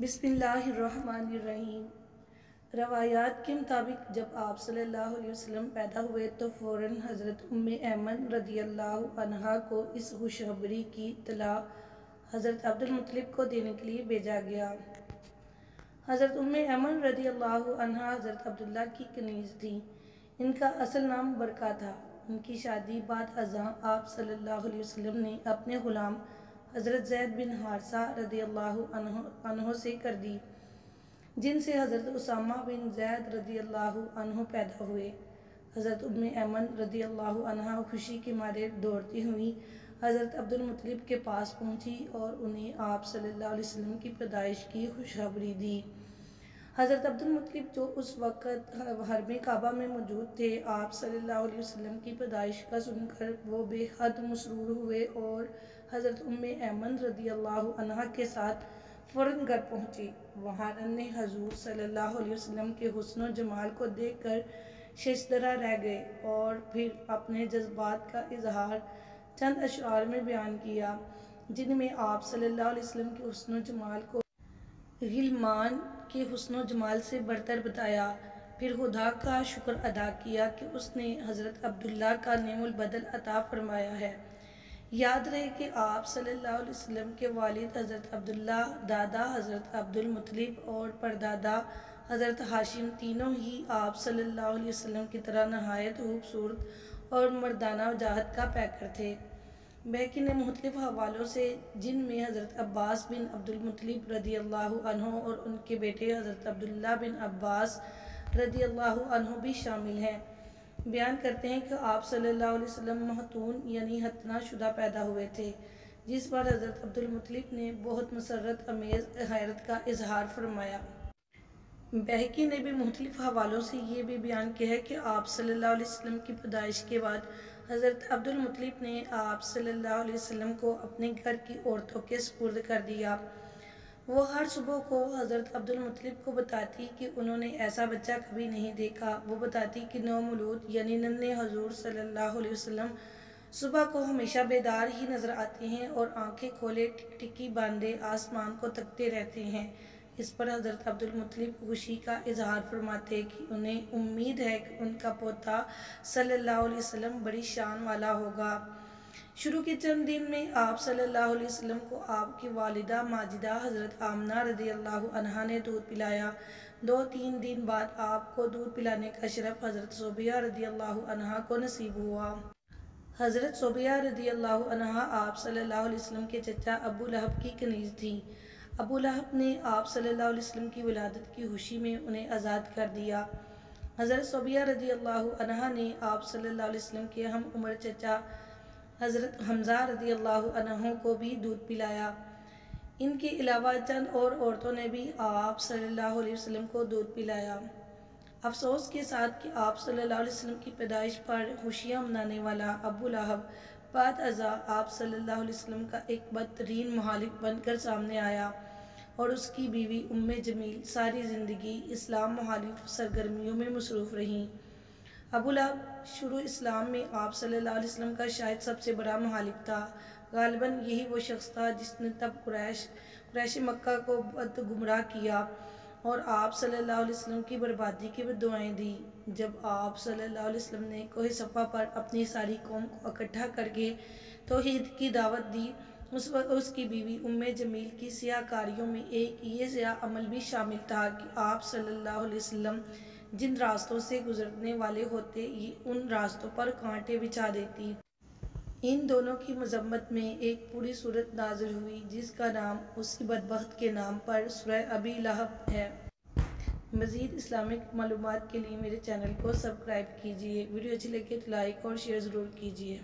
بسم اللہ الرحمن الرحیم۔ روایات کے مطابق جب آپ صلی اللہ علیہ وسلم پیدا ہوئے تو فوراً حضرت ام ایمن رضی اللہ عنہا کو اس خوشخبری کی اطلاع حضرت عبد المطلب کو دینے کے لیے بھیجا گیا۔ حضرت ام ایمن رضی اللہ عنہا حضرت عبداللہ کی کنیز تھیں۔ ان کا اصل نام برکہ تھا۔ ان کی شادی بعد ازاں آپ صلی اللہ علیہ وسلم نے اپنے غلام حضرت زید بن حارثہ رضی اللہ عنہ سے کر دی، جن سے حضرت اسامہ بن زید رضی اللہ عنہ پیدا ہوئے۔ حضرت ام ایمن رضی اللہ عنہا خوشی کے مارے دوڑتی ہوئی حضرت عبد المطلب کے پاس پہنچی اور انہیں آپ صلی اللہ علیہ وسلم کی پیدائش کی خوشخبری دی۔ حضرت عبد المطلب جو اس وقت حرم کعبہ میں موجود تھے، آپ صلی اللہ علیہ وسلم کی پیدائش کا سن کر وہ بے حد مسرور ہوئے اور حضرت ام ایمن رضی اللہ عنہا کے ساتھ فوراً گھر پہنچے۔ وہاں نے حضور صلی اللہ علیہ وسلم کے حسن و جمال کو دیکھ کر ششدرہ رہ گئے اور پھر اپنے جذبات کا اظہار چند اشعار میں بیان کیا، جن میں آپ صلی اللہ علیہ وسلم کے حسن و جمال کو غلمان کے حسن و جمال سے برتر بتایا، پھر خدا کا شکر ادا کیا کہ اس نے حضرت عبداللہ کا نعم البدل عطا فرمایا ہے۔ یاد رہے کہ آپ صلی اللہ علیہ وسلم کے والد حضرت عبداللہ، دادا حضرت عبد المطلب اور پردادا حضرت ہاشم تینوں ہی آپ صلی اللہ علیہ وسلم کی طرح نہایت خوبصورت اور مردانہ وجاہت کا پیکر تھے۔ بہقی نے مختلف حوالوں سے، جن میں حضرت عباس بن عبد المطلب رضی اللہ عنہ اور ان کے بیٹے حضرت عبداللہ بن عباس رضی اللہ عنہ بھی شامل ہیں، بیان کرتے ہیں کہ آپ صلی اللہ علیہ وسلم مختون یعنی ختنہ شدہ پیدا ہوئے تھے، جس پر حضرت عبد المطلب نے بہت مسرت امیز حیرت کا اظہار فرمایا۔ بہقی نے بھی مختلف حوالوں سے یہ بھی بیان کیا ہے کہ آپ صلی اللہ علیہ وسلم کی پیدائش کے بعد حضرت عبد المطلب نے آپ صلی اللہ علیہ وسلم کو اپنے گھر کی عورتوں کے سپرد کر دیا۔ وہ ہر صبح کو حضرت عبد المطلب کو بتاتی کہ انہوں نے ایسا بچہ کبھی نہیں دیکھا۔ وہ بتاتی کہ نو مولود یعنی ننھے حضور صلی اللہ علیہ وسلم صبح کو ہمیشہ بیدار ہی نظر آتے ہیں اور آنکھیں کھولے ٹکٹکی باندھے آسمان کو تکتے رہتے ہیں۔ اس پر حضرت عبد المطلب خوشی کا اظہار فرماتے کہ انہیں امید ہے کہ ان کا پوتا صلی اللہ علیہ وسلم بڑی شان والا ہوگا۔ شروع کے چند دن میں آپ صلی اللہ علیہ وسلم کو آپ کی والدہ ماجدہ حضرت آمنہ رضی اللہ عنہا نے دودھ پلایا۔ 2-3 دن بعد آپ کو دودھ پلانے کا شرف حضرت صوبیہ رضی اللہ عنہا کو نصیب ہوا۔ حضرت صوبیہ رضی اللہ عنہا آپ صلی اللہ علیہ وسلم کے چچا ابو لہب کی کنیز تھیں۔ ابو لہب نے آپ صلی اللہ علیہ وسلم کی ولادت کی خوشی میں انہیں آزاد کر دیا۔ حضرت صوبیہ رضی اللہ عنہا نے آپ صلی اللہ علیہ وسلم کے ہم عمر چچا حضرت حمزہ رضی اللہ عنہ کو بھی دودھ پلایا۔ ان کے علاوہ چند اور عورتوں نے بھی آپ صلی اللہ علیہ وسلم کو دودھ پلایا۔ افسوس کے ساتھ کہ آپ صلی اللہ علیہ وسلم کی پیدائش پر خوشیاں منانے والا ابو لہب بعد ازاں آپ صلی اللہ علیہ وسلم کا ایک بدترین مخالف بن کر سامنے آیا اور اس کی بیوی ام جمیل ساری زندگی اسلام مخالف سرگرمیوں میں مصروف رہیں۔ ابو لہب شروع اسلام میں آپ صلی اللہ علیہ وسلم کا شاید سب سے بڑا مخالف تھا۔ غالباً یہی وہ شخص تھا جس نے تب قریش مکہ کو گمراہ کیا اور آپ صلی اللہ علیہ وسلم کی بربادی کی بددعائیں دی۔ جب آپ صلی اللہ علیہ وسلم نے کوہ صفا پر اپنی ساری قوم کو اکٹھا کر کے توحید کی دعوت دی، اس وقت اس کی بیوی ام جمیل کی سیاہ کاریوں میں ایک یہ سیاہ عمل بھی شامل تھا کہ آپ صلی اللہ علیہ وسلم جن راستوں سے گزرنے والے ہوتے یہ ان راستوں پر کانٹے بچھا دیتی۔ ان دونوں کی مذمت میں ایک پوری سورت نازل ہوئی جس کا نام اسی بدبخت کے نام پر سورہ ابی لہب ہے۔ مزید اسلامک معلومات کے لیے میرے چینل کو سبسکرائب کیجیے۔ ویڈیو اچھی لگے تو لائک اور شیئر ضرور کیجیے۔